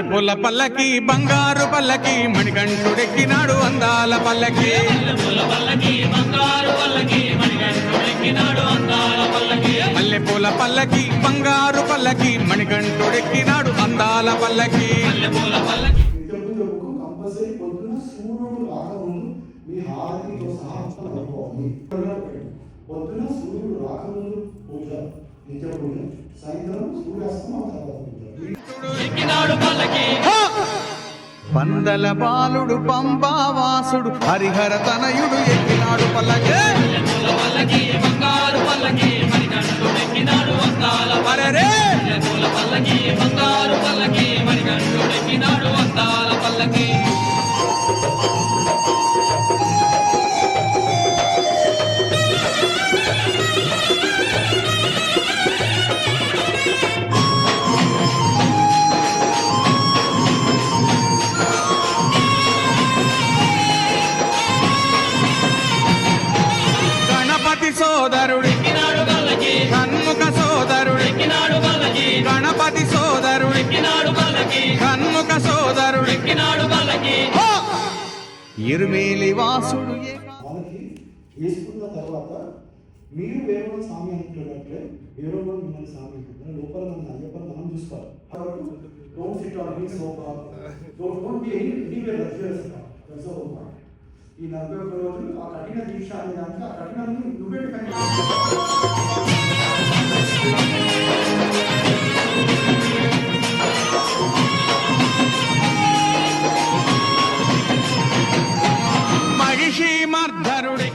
పుల్ల పల్లకి బంగారు పల్లకి మణికంఠుడెక్కినాడు అందాల పల్లకి మల్లె పూల పల్లకి బంగారు పల్లకి మణికంఠుడెక్కినాడు అందాల పల్లకి పొద్దున సూర్యుడు రాకముందు పూజ నిత్య పూజ, సాయంత్రం సూర్యాస్తమం పందల బాలుడు పంబావాసుడు హరిహర తనయుడు ఎక్కినాడు పల్లకి సోదరుడు షణ్ముఖ సోదరుడు గణపతి సోదరుడు షణ్ముఖ సోదరుడు ఇరుమేలి వాసుడు వేసుకున్న తర్వాత మీరు వేరే స్వామి అనుకున్నట్లే వేరే వాళ్ళు మిమ్మల్ని స్వామి అనుకుంటున్నారు. లోపల మన అయ్యప్ప మనం చూసుకోవాలి. Don't SIT on his sofa, don't be anywhere luxurious. ఈ 41 రోజులు ఆ కఠిన దీక్ష అనే దాంట్లో ఆ కఠినాన్ని నువ్వే మహిషి మర్ధరుడు